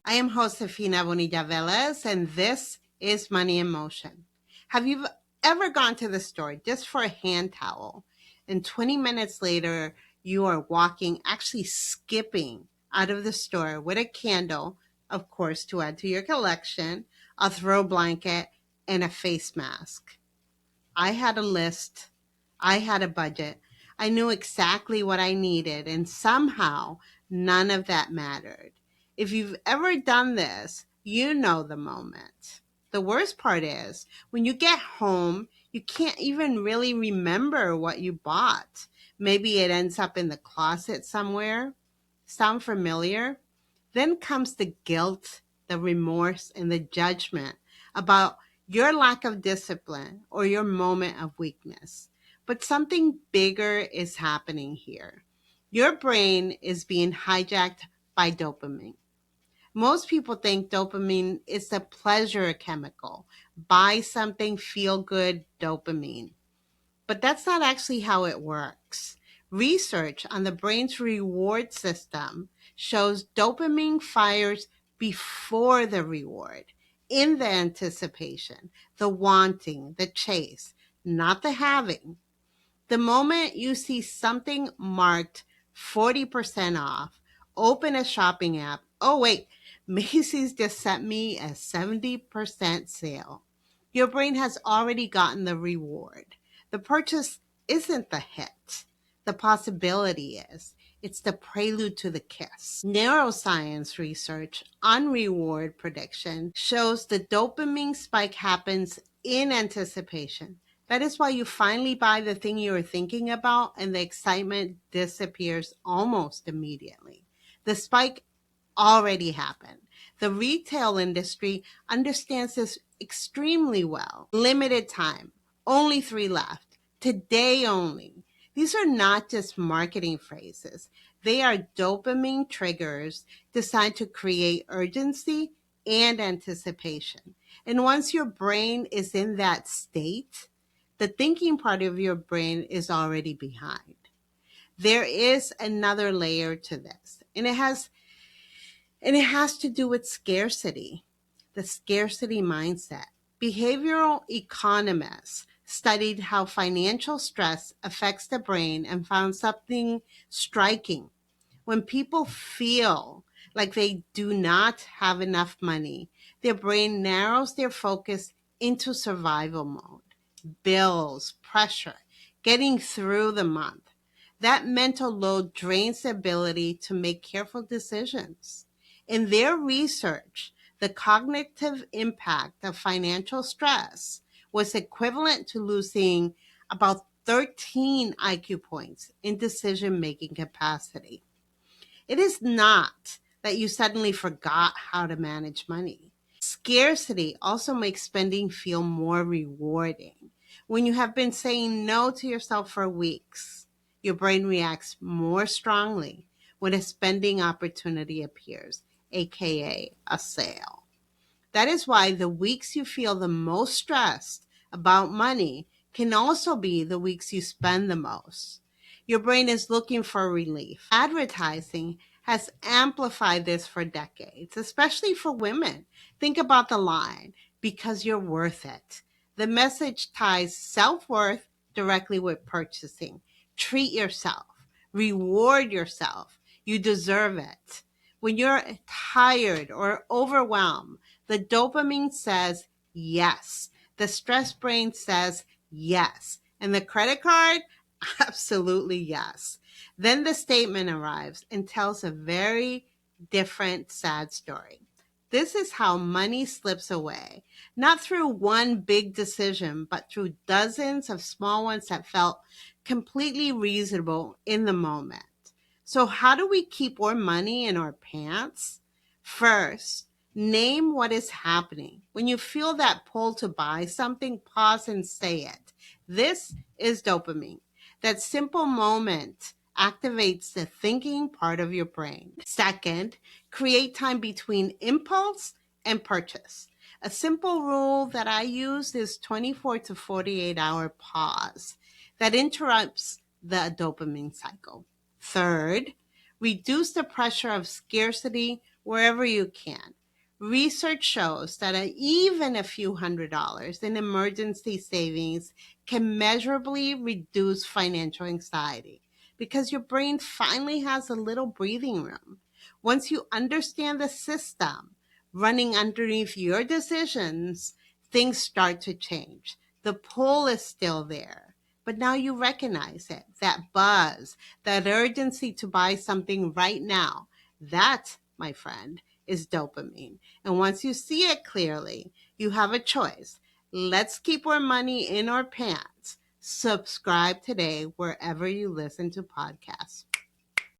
I am Josefina Bonilla Velez, and this is Money in Motion. Have you ever gone to the store just for a hand towel, and 20 minutes later, you are walking, actually skipping out of the store with a candle, of course, to add to your collection, a throw blanket, and a face mask? I had a list. I had a budget. I knew exactly what I needed, and somehow none of that mattered. If you've ever done this, you know the moment. The worst part is when you get home, you can't even really remember what you bought. Maybe it ends up in the closet somewhere. Sound familiar? Then comes the guilt, the remorse, and the judgment about your lack of discipline or your moment of weakness. But something bigger is happening here. Your brain is being hijacked by dopamine. Most people think dopamine is a pleasure chemical. Buy something, feel good, dopamine. But that's not actually how it works. Research on the brain's reward system shows dopamine fires before the reward, in the anticipation, the wanting, the chase, not the having. The moment you see something marked 40% off, open a shopping app. Oh, wait, Macy's just sent me a 70% sale. Your brain has already gotten the reward. The purchase isn't the hit. The possibility is. It's the prelude to the kiss. Neuroscience research on reward prediction shows the dopamine spike happens in anticipation. That is why you finally buy the thing you were thinking about and the excitement disappears almost immediately. The spike already happened. The retail industry understands this extremely well. Limited time, only 3 left, today only. These are not just marketing phrases. They are dopamine triggers designed to create urgency and anticipation. And once your brain is in that state, the thinking part of your brain is already behind. There is another layer to this, and it has to do with scarcity, the scarcity mindset. Behavioral economists studied how financial stress affects the brain and found something striking. When people feel like they do not have enough money, their brain narrows their focus into survival mode. Bills, pressure, getting through the month. That mental load drains the ability to make careful decisions. In their research, the cognitive impact of financial stress was equivalent to losing about 13 IQ points in decision making capacity. It is not that you suddenly forgot how to manage money. Scarcity also makes spending feel more rewarding. When you have been saying no to yourself for weeks, your brain reacts more strongly when a spending opportunity appears, aka a sale. That is why the weeks you feel the most stressed about money can also be the weeks you spend the most. Your brain is looking for relief. Advertising has amplified this for decades, especially for women. Think about the line, because you're worth it. The message ties self-worth directly with purchasing. Treat yourself. Reward yourself. You deserve it. When you're tired or overwhelmed, the dopamine says yes. The stress brain says yes. And the credit card, absolutely yes. Then the statement arrives and tells a very different sad story. This is how money slips away, not through one big decision, but through dozens of small ones that felt completely reasonable in the moment. So how do we keep more money in our pants? First, name what is happening. When you feel that pull to buy something, pause and say it. This is dopamine. That simple moment activates the thinking part of your brain. Second, create time between impulse and purchase. A simple rule that I use is 24 to 48-hour pause that interrupts the dopamine cycle. Third, reduce the pressure of scarcity wherever you can. Research shows that even a few $100s in emergency savings can measurably reduce financial anxiety because your brain finally has a little breathing room. Once you understand the system running underneath your decisions, things start to change. The pull is still there, but now you recognize it. That buzz, that urgency to buy something right now, that, my friend, is dopamine. And once you see it clearly, you have a choice. Let's keep our money in our pants. Subscribe today wherever you listen to podcasts.